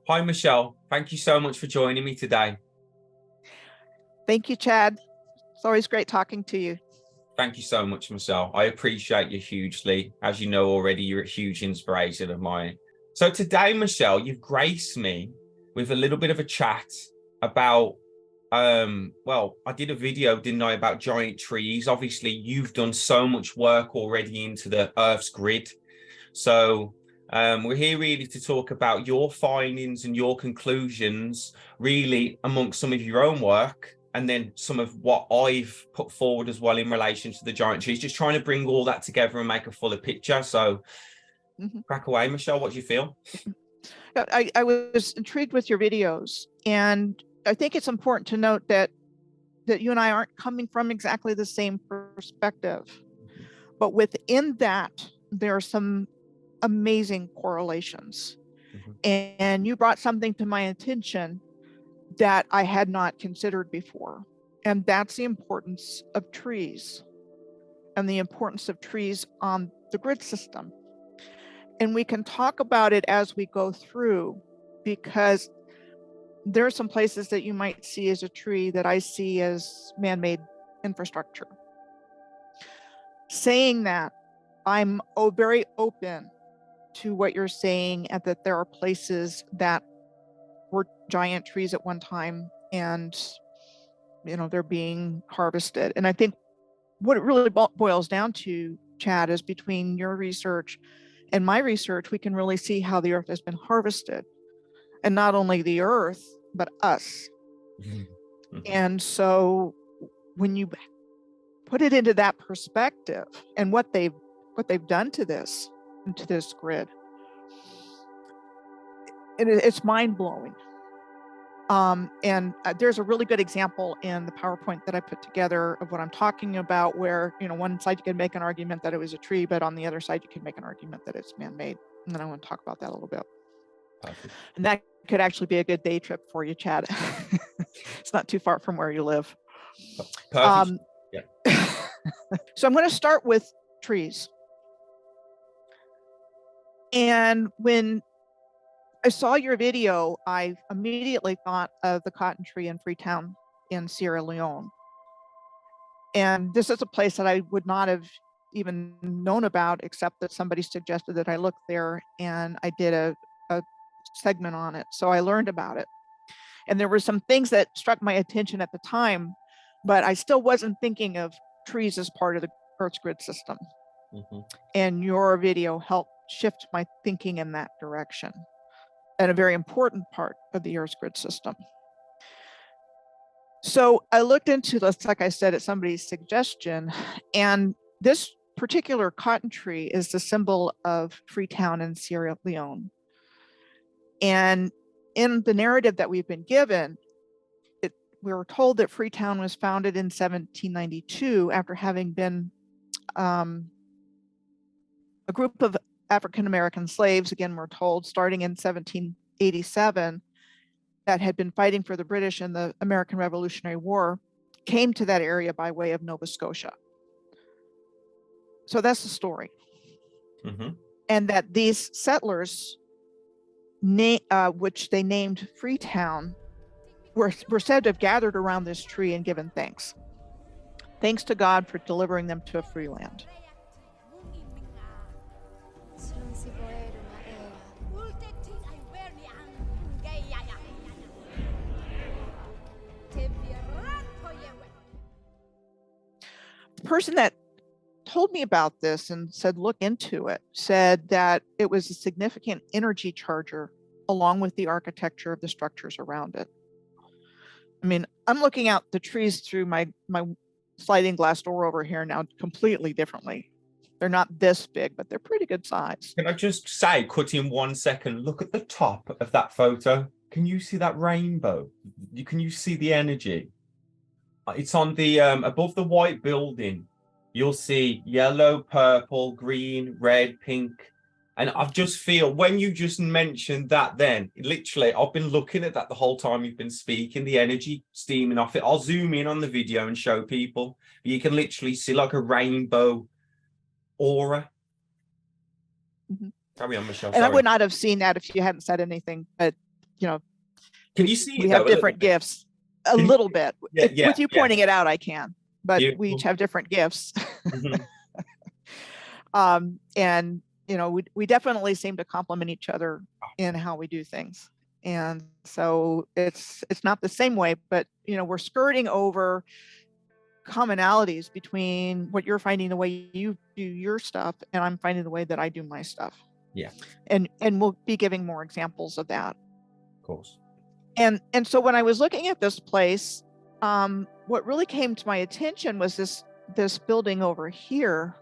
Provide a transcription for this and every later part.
Hi, Michelle. Thank you so much for joining me today. Thank you, Chad. It's always great talking to you. Thank you so much, Michelle. I appreciate you hugely. As you know already, you're a huge inspiration of mine. So today, Michelle, you've graced me with a little bit of a chat about, I did a video, didn't I, about giant trees. Obviously, you've done so much work already into the Earth's grid. So we're here really to talk about your findings and your conclusions, really amongst some of your own work, and then some of what I've put forward as well in relation to the giant trees, just trying to bring all that together and make a fuller picture. So crack away, Michelle, what do you feel? I was intrigued with your videos, and I think it's important to note that you and I aren't coming from exactly the same perspective, but within that, there are some amazing correlations. And you brought something to my attention that I had not considered before, and that's the importance of trees and the importance of trees on the grid system. And we can talk about it as we go through, because there are some places that you might see as a tree that I see as man-made infrastructure. Saying that, I'm very open to what you're saying, and that there are places that were giant trees at one time, and they're being harvested. And I think what it really boils down to, Chad, is between your research and my research, we can really see how the earth has been harvested, and not only the earth, but us. And so when you put it into that perspective and what they've done to this grid, it's mind-blowing. And there's a really good example in the PowerPoint that I put together of what I'm talking about, where one side you can make an argument that it was a tree, but on the other side you can make an argument that it's man-made. And then I want to talk about that a little bit. Perfect. And that could actually be a good day trip for you, Chad. It's not too far from where you live. Perfect. Yeah. So I'm going to start with trees. And when I saw your video, I immediately thought of the cotton tree in Freetown in Sierra Leone. And this is a place that I would not have even known about, except that somebody suggested that I look there, and I did a segment on it. So I learned about it. And there were some things that struck my attention at the time, but I still wasn't thinking of trees as part of the Earth's grid system. And your video helped shift my thinking in that direction, and a very important part of the Earth's grid system. So I looked into this, like I said, at somebody's suggestion, and this particular cotton tree is the symbol of Freetown in Sierra Leone. And in the narrative that we've been given, we were told that Freetown was founded in 1792 after having been a group of African-American slaves, again, we're told, starting in 1787, that had been fighting for the British in the American Revolutionary War, came to that area by way of Nova Scotia. So that's the story. And that these settlers, which they named Freetown, were said to have gathered around this tree and given thanks. Thanks to God for delivering them to a free land. The person that told me about this and said, look into it, said that it was a significant energy charger along with the architecture of the structures around it. I mean, I'm looking out the trees through my sliding glass door over here now completely differently. They're not this big, but they're pretty good size. Can I just say, cut in 1 second, look at the top of that photo. Can you see that rainbow? Can you see the energy? It's on the above the white building. You'll see yellow, purple, green, red, pink. And I just feel, when you just mentioned that, then literally I've been looking at that the whole time you've been speaking, the energy steaming off it. I'll zoom in on the video and show people. You can literally see like a rainbow aura. Carry on, Michelle. And sorry. I would not have seen that if you hadn't said anything, but you know, Can you see we it have though, different gifts a Can you- little bit. Yeah, With you pointing it out, I can, but we Beautiful. each have different gifts. Mhm. And we definitely seem to complement each other in how we do things. And so it's not the same way, but we're skirting over commonalities between what you're finding the way you do your stuff, and I'm finding the way that I do my stuff. Yeah, And we'll be giving more examples of that. of course. And so when I was looking at this place, what really came to my attention was this building over here.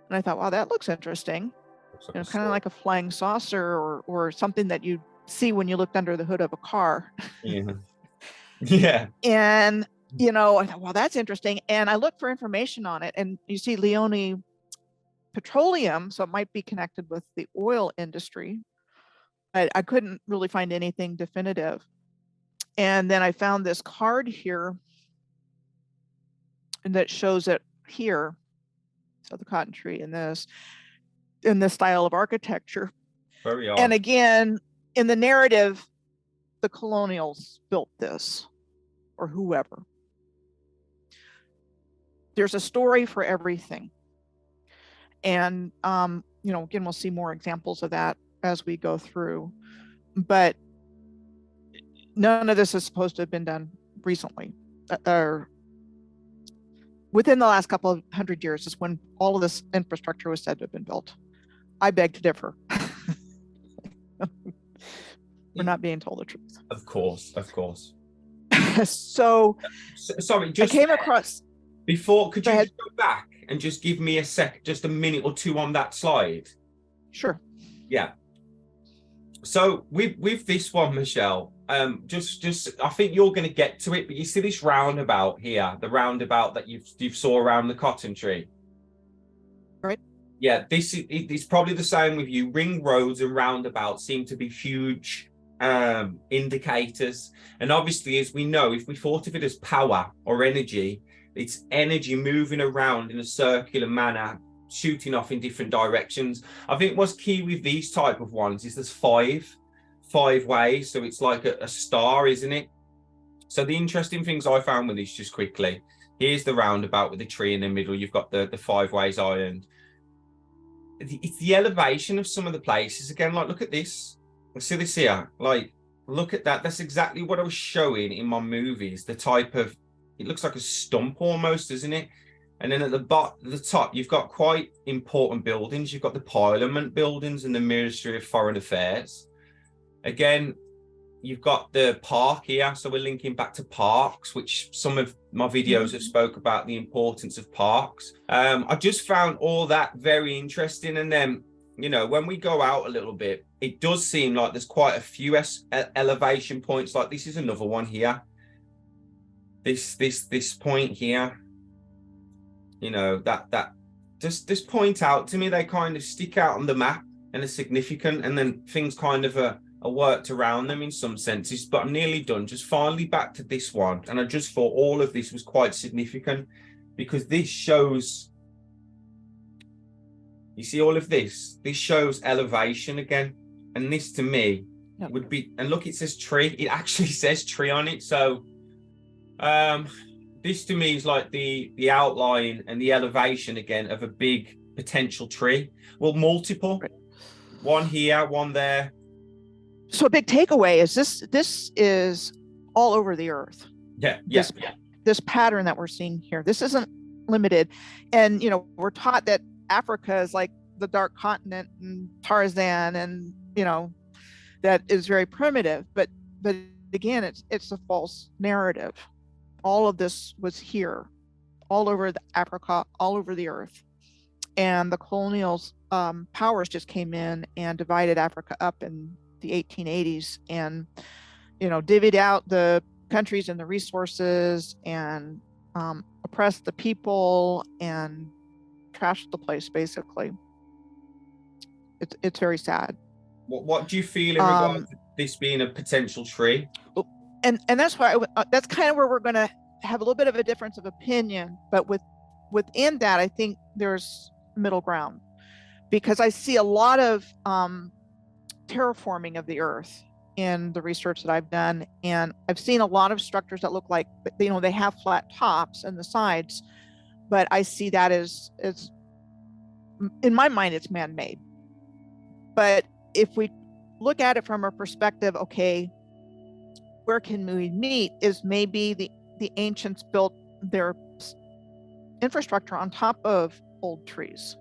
And I thought, wow, that looks interesting. Looks like a Kind of like a flying saucer or something that you see when you looked under the hood of a car. Yeah. Yeah. And I thought, well, that's interesting. And I looked for information on it, and you see Leone Petroleum, so it might be connected with the oil industry. I couldn't really find anything definitive. And then I found this card here, and that shows it here. So the cotton tree in this style of architecture. Very odd. And again, in the narrative, the colonials built this, or whoever. There's a story for everything. And, again, we'll see more examples of that as we go through. But none of this is supposed to have been done recently, or within the last couple of hundred years is when all of this infrastructure was said to have been built. I beg to differ. We're not being told the truth. Of course. So sorry, I came across. Before, could you just go back and just give me just a minute or two on that slide? Sure. Yeah. So with this one, Michelle, just I think you're going to get to it, but you see this roundabout here, the roundabout that you saw around the cotton tree. Right. Yeah, it's probably the same with you. Ring roads and roundabouts seem to be huge indicators. And obviously, as we know, if we thought of it as power or energy, it's energy moving around in a circular manner, shooting off in different directions. I think what's key with these type of ones is there's five ways. So it's like a star, isn't it? So the interesting things I found with this, just quickly, here's the roundabout with the tree in the middle. You've got the 5 ways ironed. It's the elevation of some of the places. Again, like, look at this. See this here? Like, look at that. That's exactly what I was showing in my movies. The type of, it looks like a stump almost, doesn't it? And then at the top, you've got quite important buildings. You've got the Parliament buildings and the Ministry of Foreign Affairs. Again, you've got the park here. So we're linking back to parks, which some of my videos have spoke about the importance of parks. I just found all that very interesting. And then, when we go out a little bit, it does seem like there's quite a few elevation points. Like this is another one here. This point here. That just point out to me, they kind of stick out on the map and are significant, and then things kind of are worked around them in some senses. But I'm nearly done. Just finally back to this one, and I just thought all of this was quite significant because this shows, you see all of this shows elevation again, and this to me would be, and look, it says tree, it actually says tree on it. So this to me is like the outline and the elevation again of a big potential tree. Well, multiple, right. One here, one there. So a big takeaway is this is all over the earth. Yeah. This pattern that we're seeing here, this isn't limited. And, we're taught that Africa is like the dark continent and Tarzan, and, that is very primitive. But again, it's a false narrative. All of this was here, all over Africa, all over the earth. And the colonial powers just came in and divided Africa up in the 1880s and, divvied out the countries and the resources and oppressed the people and trashed the place, basically. It's very sad. What do you feel in regards to this being a potential tree? And that's why that's kind of where we're going to have a little bit of a difference of opinion, but within that, I think there's middle ground, because I see a lot of terraforming of the earth in the research that I've done. And I've seen a lot of structures that look like, they have flat tops and the sides, but I see that as in my mind, it's man-made. But if we look at it from a perspective, okay, where can we meet, is maybe the ancients built their infrastructure on top of old trees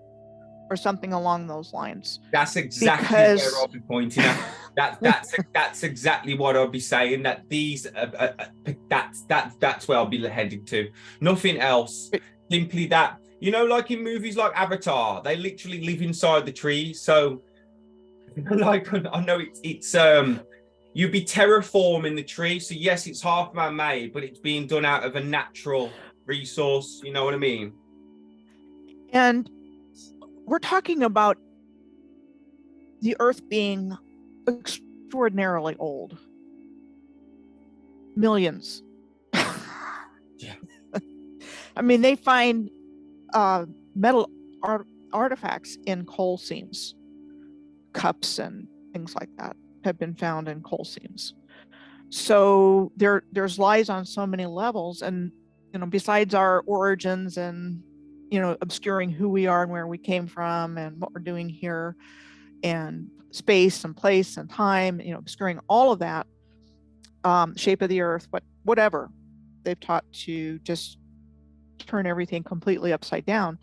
or something along those lines. That's exactly where I'll be pointing at. That's exactly what I'll be saying. That these that's where I'll be heading to. Nothing else. Simply that, like in movies like Avatar, they literally live inside the trees. So, like, I know it's you'd be terraforming the tree. So yes, it's half man-made, but it's being done out of a natural resource. You know what I mean? And we're talking about the Earth being extraordinarily old. Millions. Yeah. I mean, they find metal artifacts in coal seams. Cups and things like that have been found in coal seams. So there's lies on so many levels. And, besides our origins and, obscuring who we are and where we came from and what we're doing here, and space and place and time, obscuring all of that, shape of the Earth, whatever, they've taught to just turn everything completely upside down.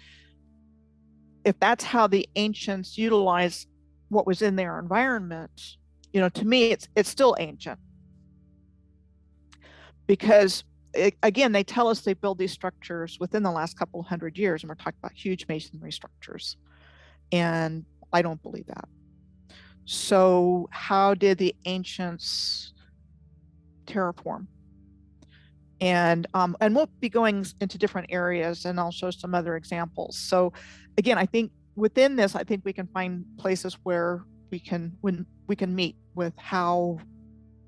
If that's how the ancients utilize what was in their environment, to me, it's still ancient. Because again, they tell us they build these structures within the last couple of 100 years, and we're talking about huge masonry structures. And I don't believe that. So how did the ancients terraform? And we'll be going into different areas, and I'll show some other examples. So again, I think within this, I think we can find places where we can meet with how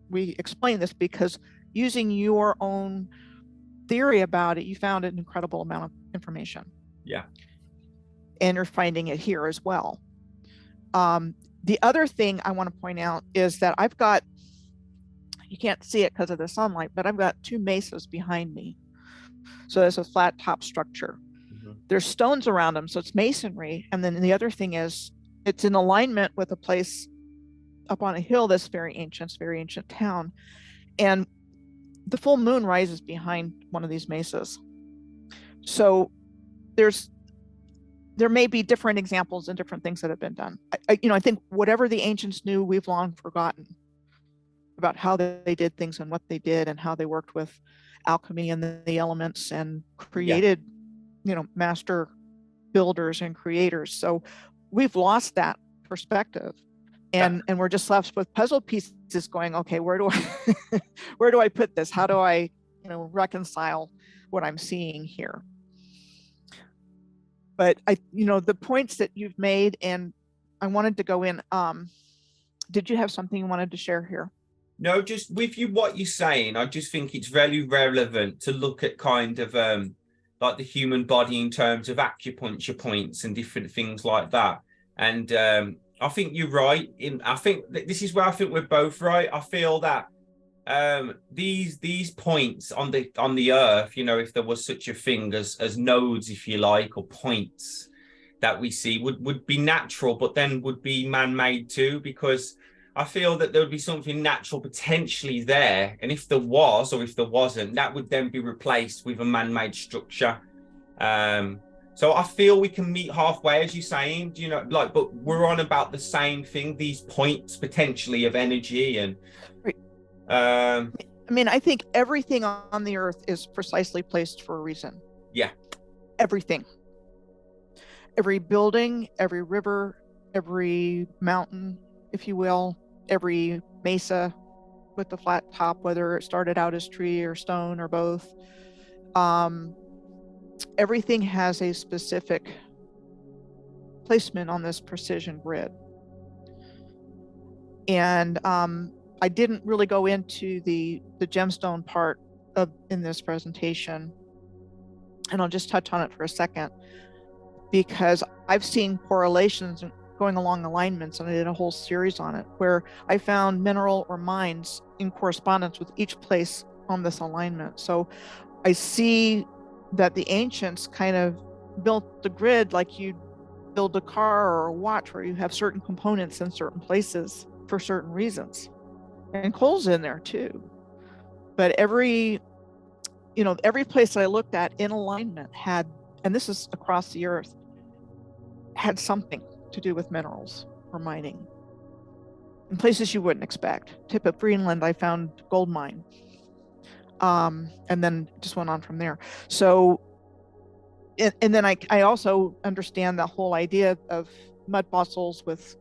we explain this, because using your own theory about it, you found an incredible amount of information. Yeah. And you're finding it here as well. The other thing I want to point out is that I've got, you can't see it because of the sunlight, but I've got two mesas behind me. So there's a flat top structure. Mm-hmm. There's stones around them, so it's masonry. And then the other thing is, it's in alignment with a place up on a hill that's very ancient town. And the full moon rises behind one of these mesas. So there may be different examples and different things that have been done. I think whatever the ancients knew, we've long forgotten about how they did things and what they did and how they worked with alchemy and the elements and created, master builders and creators. So we've lost that perspective. And we're just left with puzzle pieces going, okay, where do I put this? How do I, reconcile what I'm seeing here? But the points that you've made, and I wanted to go in, did you have something you wanted to share here? No, just with what you're saying, I just think it's very relevant to look at kind of like the human body in terms of acupuncture points and different things like that. And I think you're right. I think this is where I think we're both right. I feel that these points on the Earth, if there was such a thing as nodes, if you like, or points that we see, would be natural, but then would be man-made too, because I feel that there would be something natural potentially there, and if there was or if there wasn't, that would then be replaced with a man-made structure. So I feel we can meet halfway, as you're saying, but we're on about the same thing, these points potentially of energy. And I think everything on the Earth is precisely placed for a reason. Yeah. Everything. Every building, every river, every mountain, if you will, every mesa with the flat top, whether it started out as tree or stone or both. Everything has a specific placement on this precision grid. And I didn't really go into the gemstone part in this presentation, and I'll just touch on it for a second, because I've seen correlations going along alignments, and I did a whole series on it where I found mineral or mines in correspondence with each place on this alignment. So I see that the ancients kind of built the grid like you build a car or a watch, where you have certain components in certain places for certain reasons. And coal's in there too. But every place that I looked at in alignment had, and this is across the earth, had something to do with minerals or mining in places you wouldn't expect. Tip of Greenland, I found gold mine. And then just went on from there. So, and then I also understand the whole idea of mud fossils with,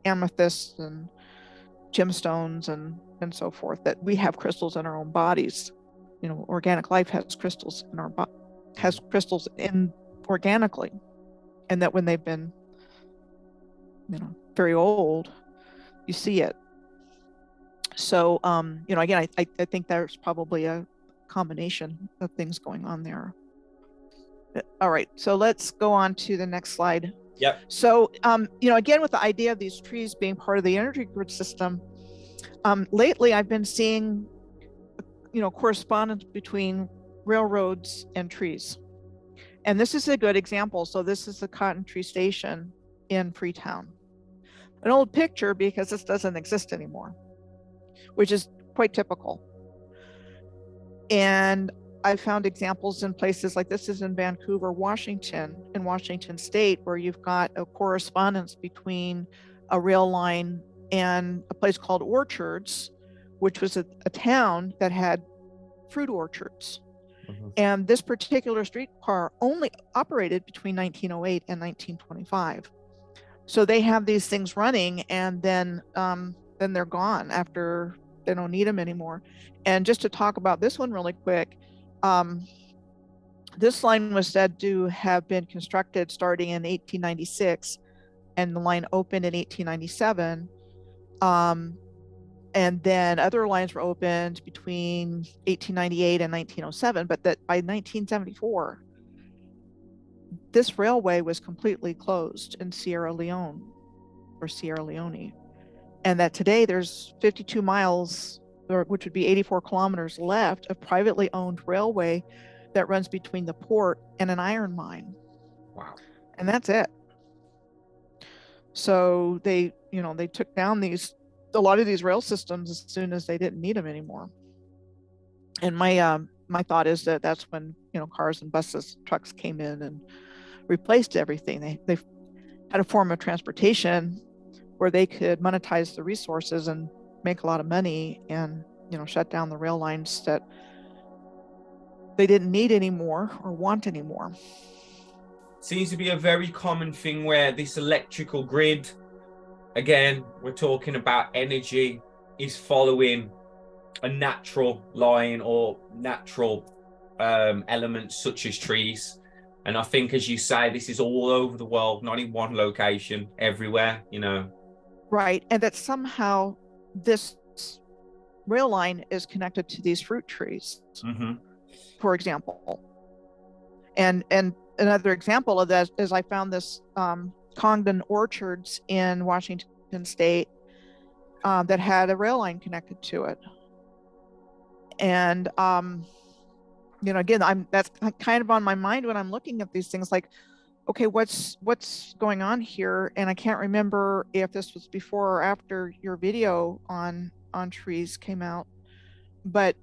amethysts and gemstones and so forth, that we have crystals in our own bodies. Organic life has crystals in organically, and that when they've been, very old, you see it. So, again, I think there's probably a combination of things going on there. All right, so let's go on to the next slide. Yep. So, again, with the idea of these trees being part of the energy grid system, lately I've been seeing, correspondence between railroads and trees. And this is a good example. So this is the Cotton Tree Station in Freetown. An old picture because this doesn't exist anymore, which is quite typical. And I found examples in places like this is in Vancouver, Washington, in Washington State, where you've got a correspondence between a rail line and a place called Orchards, which was a town that had fruit orchards. Mm-hmm. And this particular streetcar only operated between 1908 and 1925. So they have these things running, and then they're gone after they don't need them anymore. And just to talk about this one really quick, this line was said to have been constructed starting in 1896, and the line opened in 1897. And then other lines were opened between 1898 and 1907, but that by 1974, this railway was completely closed in Sierra Leone, and that today there's 52 miles, which would be 84 kilometers left, of privately owned railway that runs between the port and an iron mine. Wow. And that's it. So they took down a lot of these rail systems as soon as they didn't need them anymore. And my thought is that that's when, cars and buses, trucks came in and replaced everything. They had a form of transportation where they could monetize the resources and make a lot of money, and, shut down the rail lines that they didn't need anymore or want anymore. Seems to be a very common thing where this electrical grid, again, we're talking about energy, is following a natural line or natural elements such as trees. And I think, as you say, this is all over the world, not in one location, everywhere, Right. And that somehow this rail line is connected to these fruit trees, mm-hmm. for example. And another example of that is I found this Congdon Orchards in Washington State that had a rail line connected to it. And, again, that's kind of on my mind when I'm looking at these things, like, okay, what's going on here? And I can't remember if this was before or after your video on trees came out, but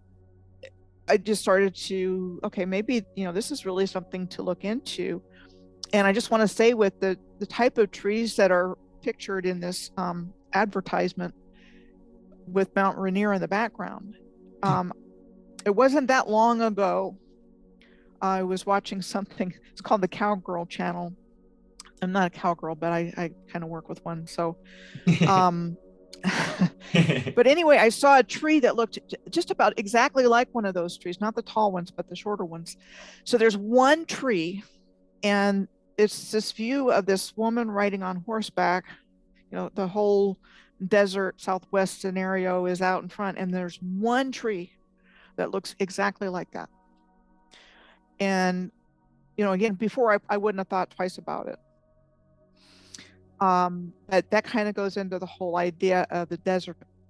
I just started to, okay, maybe, this is really something to look into. And I just want to say, with the type of trees that are pictured in this advertisement with Mount Rainier in the background, it wasn't that long ago, I was watching something, it's called the Cowgirl Channel. I'm not a cowgirl, but I kind of work with one. So, but anyway, I saw a tree that looked just about exactly like one of those trees, not the tall ones, but the shorter ones. So there's one tree, and it's this view of this woman riding on horseback. The whole desert Southwest scenario is out in front, and there's one tree that looks exactly like that. And, again, before I wouldn't have thought twice about it. But that kind of goes into the whole idea of the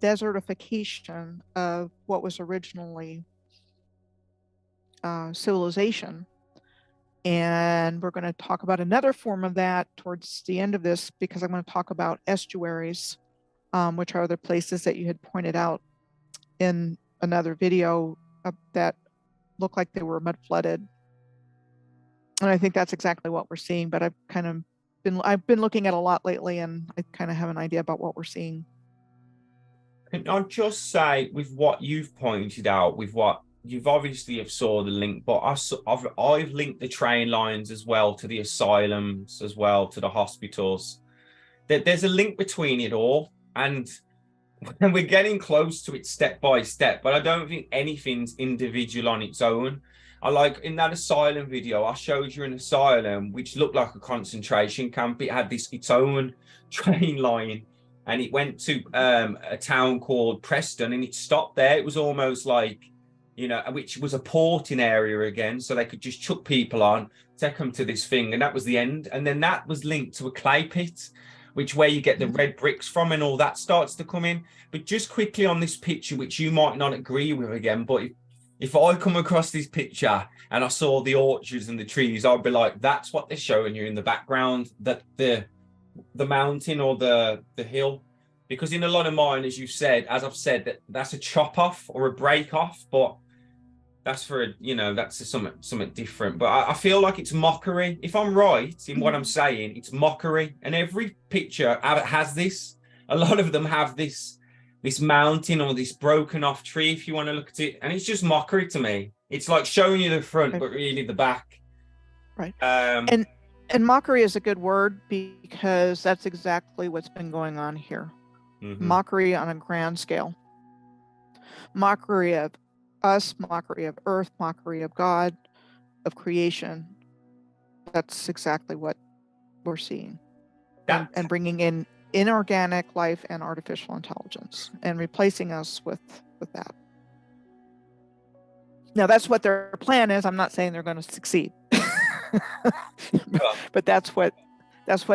desertification of what was originally civilization. And we're going to talk about another form of that towards the end of this, because I'm going to talk about estuaries, which are the places that you had pointed out in another video that look like they were mud flooded. And I think that's exactly what we're seeing, but I've been looking at a lot lately, and I kind of have an idea about what we're seeing. Can I just say, with what you've pointed out, with what you've obviously have saw the link, but I've linked the train lines as well to the asylums, as well to the hospitals. There's a link between it all, and we're getting close to it step by step. But I don't think anything's individual on its own. I like in that asylum video, I showed you an asylum which looked like a concentration camp. It had its own train line, and it went to a town called Preston, and it stopped there. It was almost like, which was a porting area again, so they could just chuck people on, take them to this thing, and that was the end. And then that was linked to a clay pit, which where you get the red bricks from, and all that starts to come in. But just quickly on this picture, which you might not agree with again, but if I come across this picture and I saw the orchards and the trees, I'd be like, that's what they're showing you in the background, that the mountain or the hill. Because in a lot of mine, as I've said, that's a chop off or a break off, but that's something different. But I feel like it's mockery. If I'm right in what I'm saying, it's mockery. And every picture has this. A lot of them have this mountain or this broken off tree, if you want to look at it. And it's just mockery to me. It's like showing you the front, but really the back. Right. And mockery is a good word, because that's exactly what's been going on here. Mm-hmm. Mockery on a grand scale. Mockery of us, mockery of earth, mockery of God, of creation. That's exactly what we're seeing. And bringing in inorganic life and artificial intelligence, and replacing us with that. Now, that's what their plan is. I'm not saying they're going to succeed, but that's what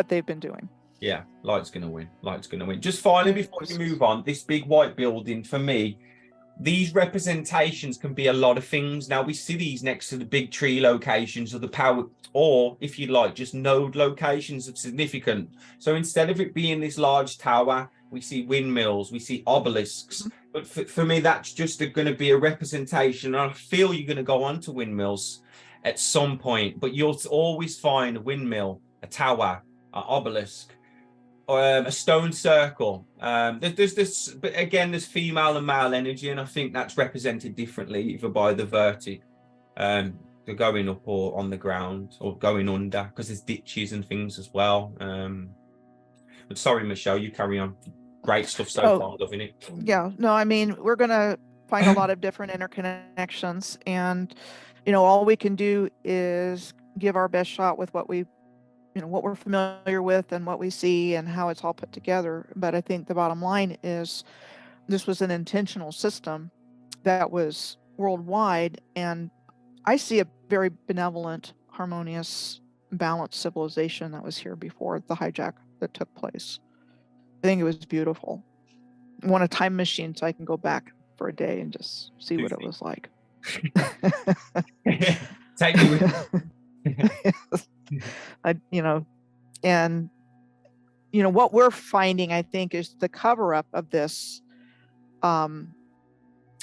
they've been doing. Yeah, light's going to win. Light's going to win. Just finally, before we move on, this big white building, for me, these representations can be a lot of things. Now, we see these next to the big tree locations or the power, or if you like, just node locations of significant. So instead of it being this large tower, we see windmills, we see obelisks. Mm-hmm. But for me, that's just going to be a representation. And I feel you're going to go on to windmills at some point, but you'll always find a windmill, a tower, an obelisk, a stone circle. There's this, but again, there's female and male energy, and I think that's represented differently, either by the vertic, they're going up or on the ground or going under, because there's ditches and things as well. But sorry, Michelle, you carry on. Great stuff so far, loving it. Yeah, no, I mean, we're gonna find a lot of different interconnections, and all we can do is give our best shot with what what we're familiar with and what we see and how it's all put together. But I think the bottom line is this was an intentional system that was worldwide, and I see a very benevolent, harmonious, balanced civilization that was here before the hijack that took place. I think it was beautiful. I want a time machine so I can go back for a day and just see what it was like. Take me with and what we're finding, I think, is the cover up of this in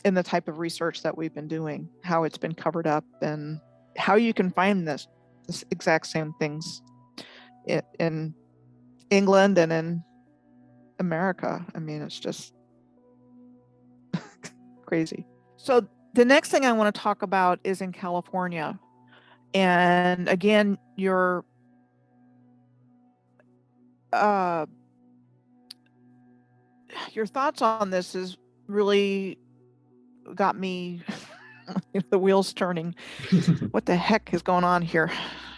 the type of research that we've been doing, how it's been covered up, and how you can find this exact same things in England and in America. I mean, it's just crazy. So the next thing I want to talk about is in California. And again, your thoughts on this is really got me the wheels turning. What the heck is going on here?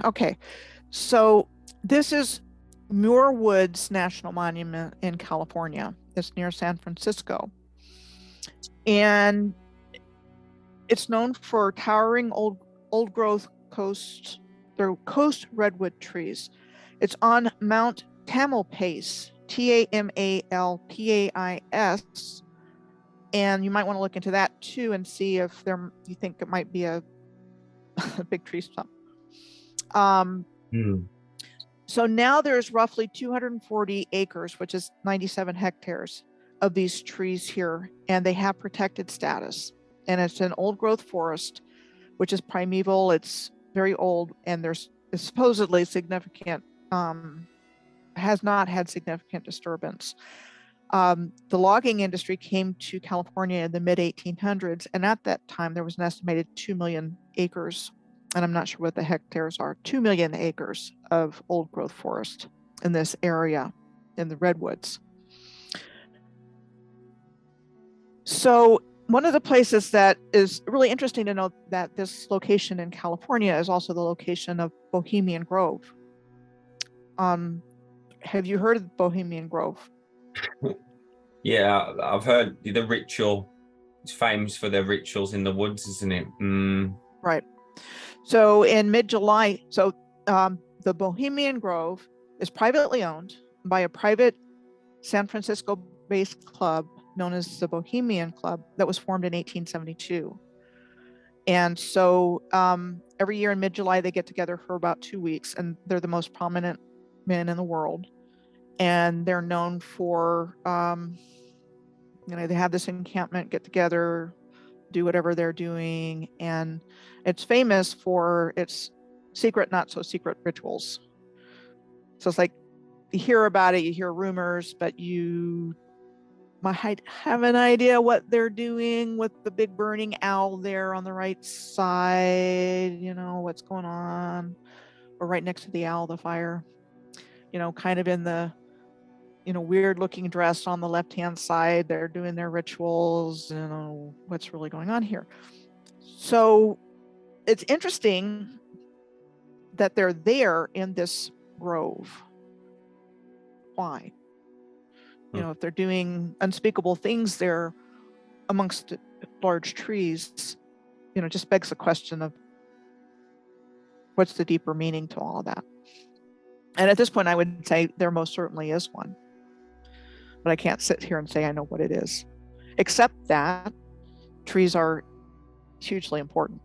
Okay, so this is Muir Woods National Monument in California. It's near San Francisco, and it's known for towering old growth coast redwood trees. It's on Mount tamalpais, Tamalpais, and you might want to look into that too and see if you think it might be a big tree stump. So now there's roughly 240 acres, which is 97 hectares of these trees here, and they have protected status. And it's an old growth forest, which is primeval. It's very old, and there's supposedly significant, has not had significant disturbance. The logging industry came to California in the mid 1800s, and at that time there was an estimated 2 million acres, and I'm not sure what the hectares are, 2 million acres of old growth forest in this area, in the redwoods. So one of the places that is really interesting to note that this location in California is also the location of Bohemian Grove. Have you heard of Bohemian Grove? Yeah, I've heard the ritual. It's famous for their rituals in the woods, isn't it? Right. So in mid-July, the Bohemian Grove is privately owned by a private San Francisco-based club known as the Bohemian Club that was formed in 1872. And so every year in mid-July, they get together for about 2 weeks, and they're the most prominent men in the world. And they're known for, they have this encampment, get together, do whatever they're doing. And it's famous for its secret, not so secret rituals. So it's like, you hear about it, you hear rumors, but you might have an idea what they're doing with the big burning owl there on the right side, what's going on, or right next to the owl, the fire, kind of in the, weird looking dress on the left-hand side. They're doing their rituals, what's really going on here. So it's interesting that they're there in this grove. Why? If they're doing unspeakable things there amongst large trees, just begs the question of what's the deeper meaning to all of that. And at this point, I would say there most certainly is one. But I can't sit here and say I know what it is, except that trees are hugely important.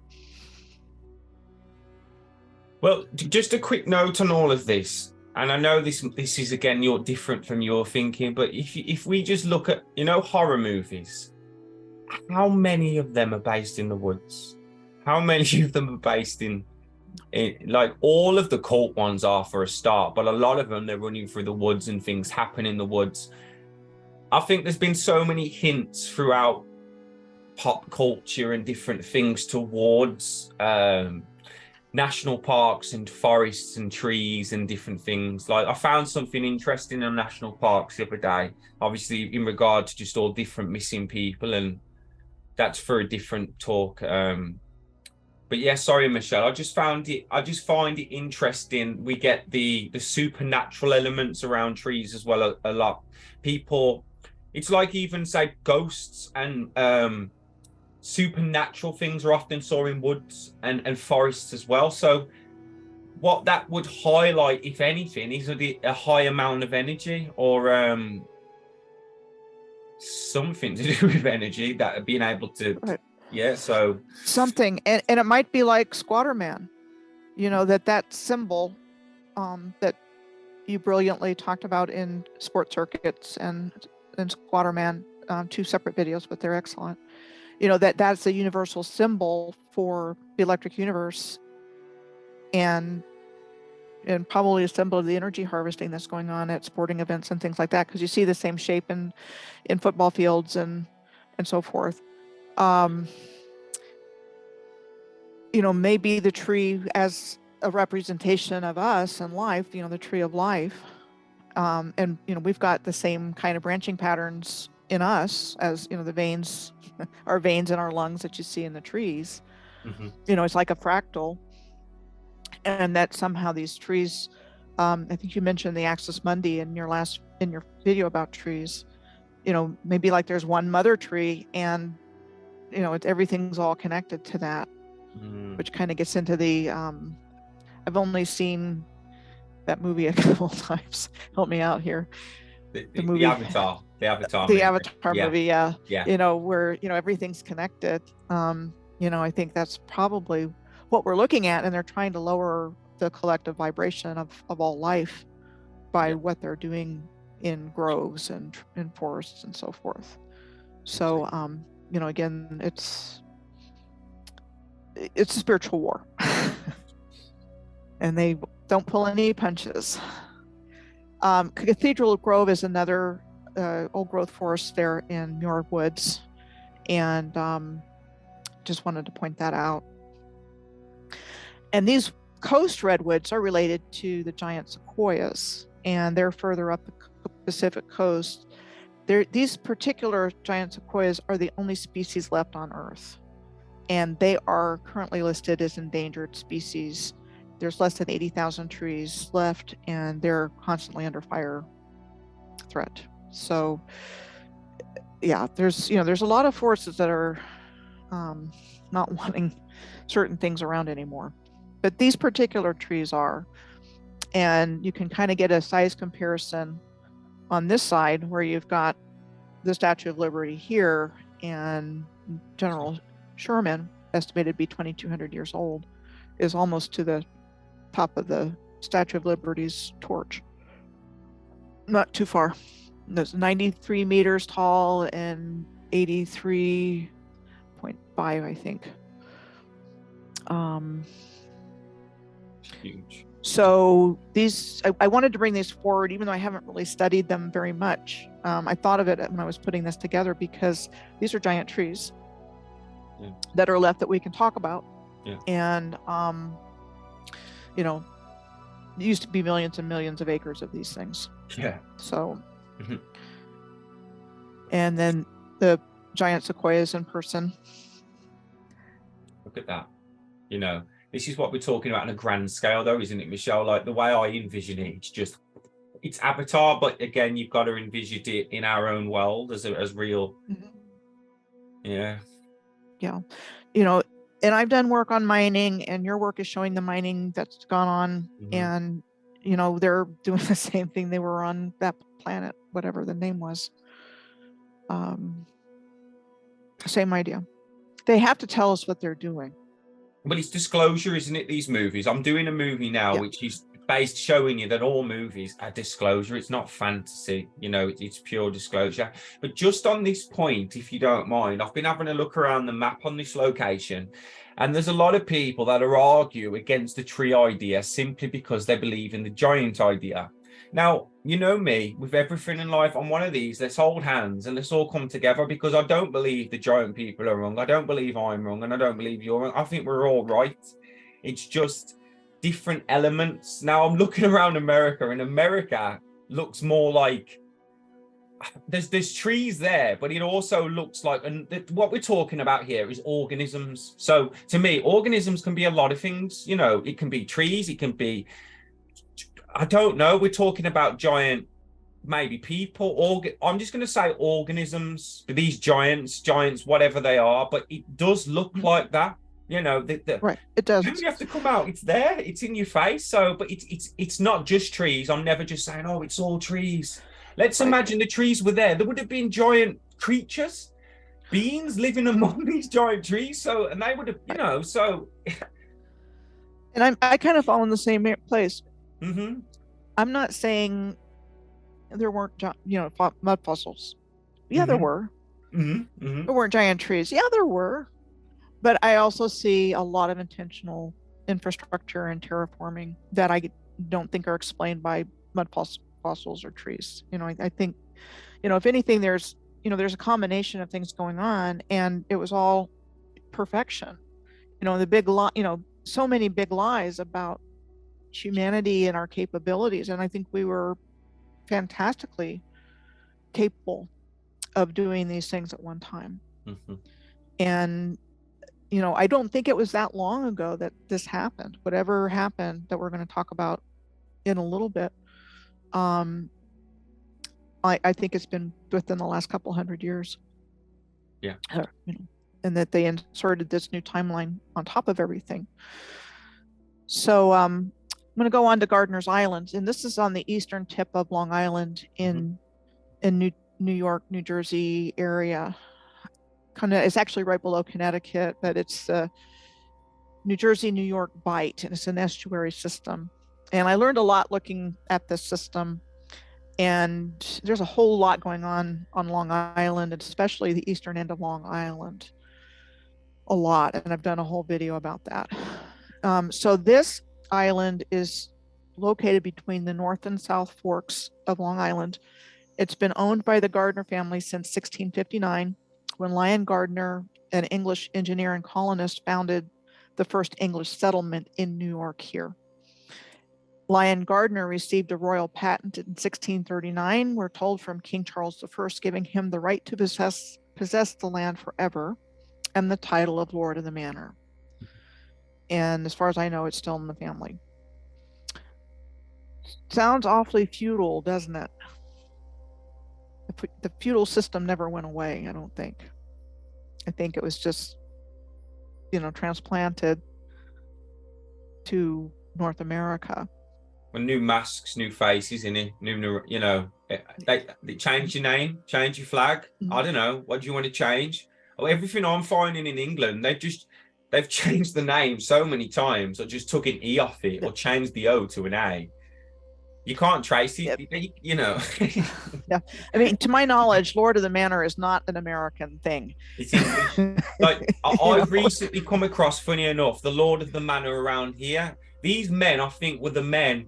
Well, just a quick note on all of this. And I know this is, again, you're different from your thinking, but if we just look at, horror movies, how many of them are based in the woods? How many of them are based in like, all of the cult ones are for a start, but a lot of them, they're running through the woods and things happen in the woods. I think there's been so many hints throughout pop culture and different things towards national parks and forests and trees and different things. Like, I found something interesting on national parks the other day, obviously in regard to just all different missing people, and that's for a different talk. But yeah, sorry, Michelle. I just find it interesting. We get the supernatural elements around trees as well a lot. People, it's like, even say ghosts and supernatural things are often saw in woods and forests as well. So what that would highlight, if anything, is a high amount of energy, or something to do with energy, that being able to, right. Yeah, so something, and it might be like Squatter Man, that symbol that you brilliantly talked about in Sport Circuits and Squatter Man, 2 separate videos, but they're excellent. That's a universal symbol for the electric universe, and probably a symbol of the energy harvesting that's going on at sporting events and things like that, because you see the same shape in football fields and so forth. Maybe the tree as a representation of us and life, the tree of life. And we've got the same kind of branching patterns in us as, the veins, our veins in our lungs that you see in the trees. mm-hmm. It's like a fractal. And that somehow these trees, I think you mentioned the Axis Mundi in your video about trees, maybe like there's one mother tree, and everything's all connected to that, which kind of gets into the I've only seen that movie a couple of times. Help me out here. The movie, The Avatar the movie. Avatar Yeah. movie, yeah. Yeah. You know, where, you know, everything's connected. You know, I think that's probably what we're looking at, and they're trying to lower the collective vibration of all life by what they're doing in groves and in forests and so forth. So, you know, again, it's a spiritual war. And they don't pull any punches. Cathedral Grove is another old growth forest there in Muir Woods, and just wanted to point that out. And these coast redwoods are related to the giant sequoias, and they're further up the Pacific coast. These particular giant sequoias are the only species left on Earth, and they are currently listed as endangered species. There's less than 80,000 trees left, and they're constantly under fire threat. So, yeah, there's a lot of forces that are not wanting certain things around anymore, but these particular trees are, and you can kind of get a size comparison on this side where you've got the Statue of Liberty here, and General Sherman, estimated to be 2,200 years old, is almost to the top of the Statue of Liberty's torch. Not too far. It's 93 meters tall and 83.5, I think. Huge. So these, I wanted to bring these forward, even though I haven't really studied them very much. I thought of it when I was putting this together, because these are giant trees that are left that we can talk about. And, you know, there used to be millions and millions of acres of these things. So, and then the giant sequoias in person. Look at that. You know, this is what we're talking about on a grand scale, though, isn't it, Michelle? Like, the way I envision it, it's Avatar, but again, you've got to envision it in our own world as real. Yeah. You know, and I've done work on mining, and your work is showing the mining that's gone on, and, you know, they're doing the same thing they were on that planet, whatever the name was. Same idea. They have to tell us what they're doing. But it's disclosure, isn't it, these movies? I'm doing a movie now, which is based showing you that all movies are disclosure. It's not fantasy, you know, it's pure disclosure. But just on this point, if you don't mind, I've been having a look around the map on this location, and there's a lot of people that are argue against the tree idea simply because they believe in the giant idea. Now, you know me, with everything in life, I'm one of these, let's hold hands and let's all come together, because I don't believe the giant people are wrong. I don't believe I'm wrong, and I don't believe you're wrong. I think we're all right. It's just different elements. Now, I'm looking around America, and America looks more like there's trees there, but it also looks like, and what we're talking about here is organisms. So to me, organisms can be a lot of things. You know, it can be trees, it can be, I don't know, we're talking about giant, maybe people, or I'm just going to say organisms, these giants, whatever they are, but it does look like that, you know. Right, it does. You have to come out, it's there, it's in your face. So, but it's not just trees. I'm never just saying, oh, it's all trees. Let's imagine the trees were there. There would have been giant creatures, beings living among these giant trees. So, and they would have, you know, so. And I kind of fall in the same place. I'm not saying there weren't, you know, mud fossils. Yeah, there were. There weren't giant trees. Yeah, there were. But I also see a lot of intentional infrastructure and terraforming that I don't think are explained by mud fossils or trees. You know, I think, you know, if anything, there's a combination of things going on, and it was all perfection. You know, the big lie, you know, so many big lies about humanity and our capabilities, and I think we were fantastically capable of doing these things at one time. And, you know, I don't think it was that long ago that this happened. Whatever happened that we're going to talk about in a little bit, I think it's been within the last couple hundred years. You know, and that they inserted this new timeline on top of everything. So going to go on to Gardiner's Island, and this is on the eastern tip of Long Island in New York, New Jersey area. Kind of, it's actually right below Connecticut, but it's the New Jersey, New York bight, and it's an estuary system. And I learned a lot looking at this system. And there's a whole lot going on Long Island, especially the eastern end of Long Island. A lot, and I've done a whole video about that. So this island is located between the north and south forks of Long Island. It's been owned by the Gardiner family since 1659, when Lyon Gardiner, an English engineer and colonist, founded the first English settlement in New York here. Lyon Gardiner received a royal patent in 1639, we're told, from King Charles I, giving him the right to possess the land forever and the title of Lord of the Manor. And as far as I know, it's still in the family. Sounds awfully feudal, doesn't it? The feudal system never went away, I don't think. I think it was just, transplanted to North America. Well, new masks, new faces in it, they change your name, change your flag. I don't know. What do you want to change? Oh, everything I'm finding in England, they've changed the name so many times, or just took an E off it, or changed the O to an A. You can't trace it, Yeah, I mean, to my knowledge, Lord of the Manor is not an American thing. It's English. Like I've recently come across, funny enough, the Lord of the Manor around here. These men, I think, were the men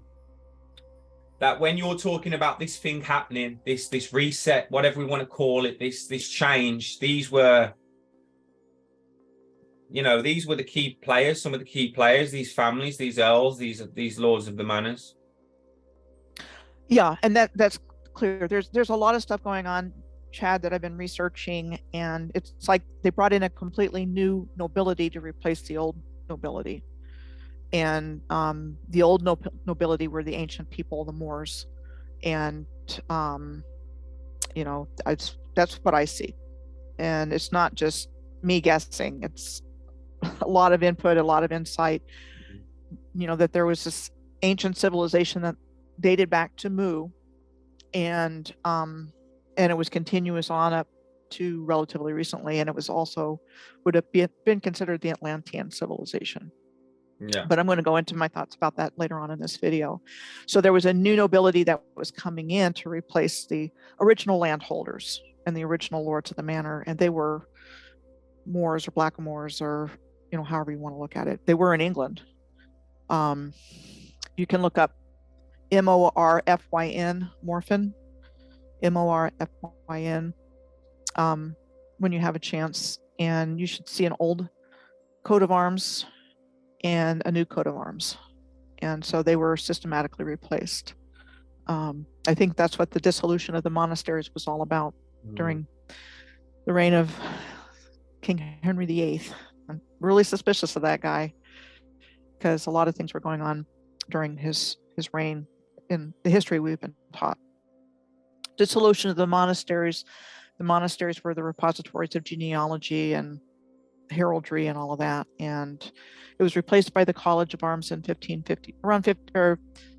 that when you're talking about this thing happening, this reset, whatever we want to call it, this change, these were the key players, some of the key players, these families, these earls, these lords of the manors. Yeah, and that's clear. There's a lot of stuff going on, Chad, that I've been researching, and it's like they brought in a completely new nobility to replace the old nobility. And the old nobility were the ancient people, the Moors, and that's what I see. And it's not just me guessing; it's a lot of input, a lot of insight. That there was this ancient civilization that dated back to Mu, and it was continuous on up to relatively recently, and it was also would have been considered the Atlantean civilization. Yeah. But I'm going to go into my thoughts about that later on in this video. So there was a new nobility that was coming in to replace the original landholders and the original lords of the manor, and they were Moors or Blackamoors, or however you want to look at it. They were in England. You can look up Morfyn, Morfyn, Morfyn, when you have a chance, and you should see an old coat of arms and a new coat of arms. And so they were systematically replaced. I think that's what the dissolution of the monasteries was all about during the reign of King Henry VIII. I'm really suspicious of that guy, because a lot of things were going on during his reign in the history we've been taught. Dissolution of the monasteries. The monasteries were the repositories of genealogy and heraldry and all of that, and it was replaced by the College of Arms in 1550, around 50, or a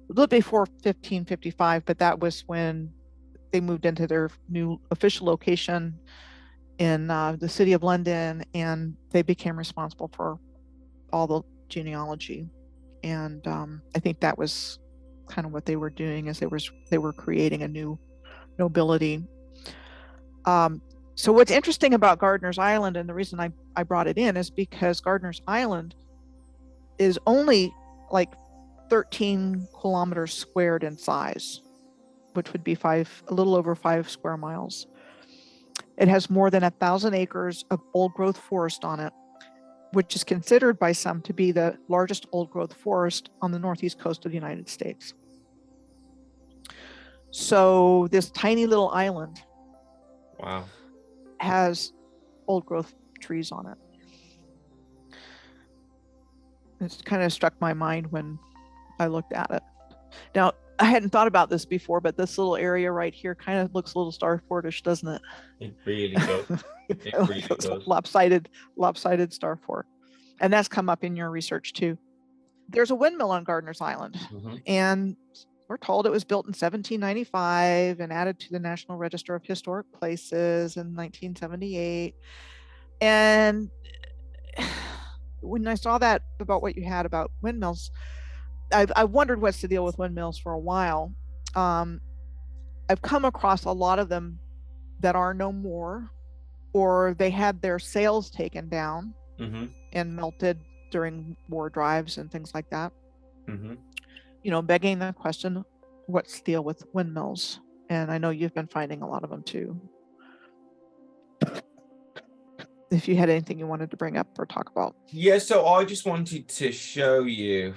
little before 1555. But that was when they moved into their new official location in the city of London, and they became responsible for all the genealogy. And I think that was kind of what they were doing, is they were creating a new nobility. So what's interesting about Gardiner's Island, and the reason I brought it in, is because Gardiner's Island is only like 13 kilometers squared in size, which would be a little over 5 square miles. It has more than 1,000 acres of old growth forest on it, which is considered by some to be the largest old growth forest on the northeast coast of the United States. So this tiny little island, wow, has old growth trees on it. It's kind of struck my mind when I looked at it. Now, I hadn't thought about this before, but this little area right here kind of looks a little Starfortish, doesn't it? It really does. It really does. Lopsided Starfort. And that's come up in your research too. there's a windmill on Gardener's Island, and we're told it was built in 1795 and added to the National Register of Historic Places in 1978. And when I saw that about what you had about windmills, I wondered what's the deal with windmills for a while. I've come across a lot of them that are no more, or they had their sails taken down and melted during war drives and things like that. You know, begging the question, what's the deal with windmills? And I know you've been finding a lot of them too. If you had anything you wanted to bring up or talk about. Yeah, so I just wanted to show you,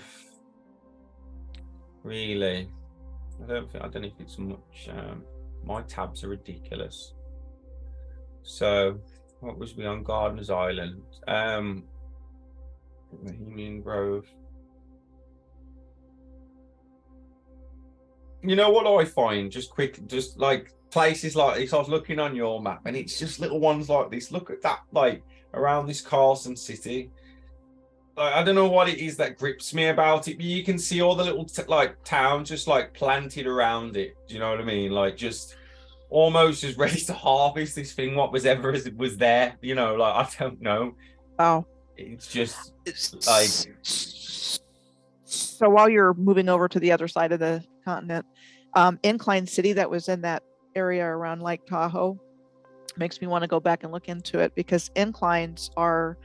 really. I don't know if it's much. My tabs are ridiculous. So, what was we on Gardener's Island? Bohemian Grove. You know what I find just like places like this, I was looking on your map and it's just little ones like this. Look at that, like around this Carson city. Like, I don't know what it is that grips me about it, but you can see all the little like towns just like planted around it. Do you know what I mean? Like just almost just ready to harvest this thing, what was ever as it was there. You know, like I don't know. Wow. It's just like. So while you're moving over to the other side of the continent, Incline City that was in that area around Lake Tahoe makes me want to go back and look into it, because inclines are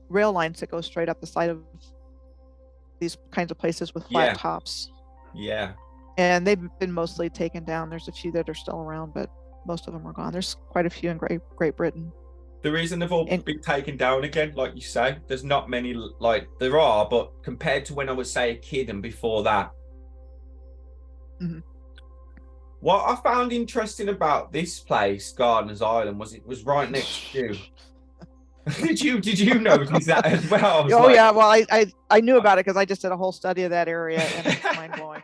rail lines that go straight up the side of these kinds of places with flat tops. Yeah. And they've been mostly taken down. There's a few that are still around, but most of them are gone. There's quite a few in Great Britain. The reason they've all been taken down again, like you say, there's not many, like there are, but compared to when I was, say, a kid and before that. What I found interesting about this place, Gardener's Island, was it was right next to you. did you notice that as well? Oh, like, yeah. Well, I knew about it because I just did a whole study of that area, and it's mind blowing.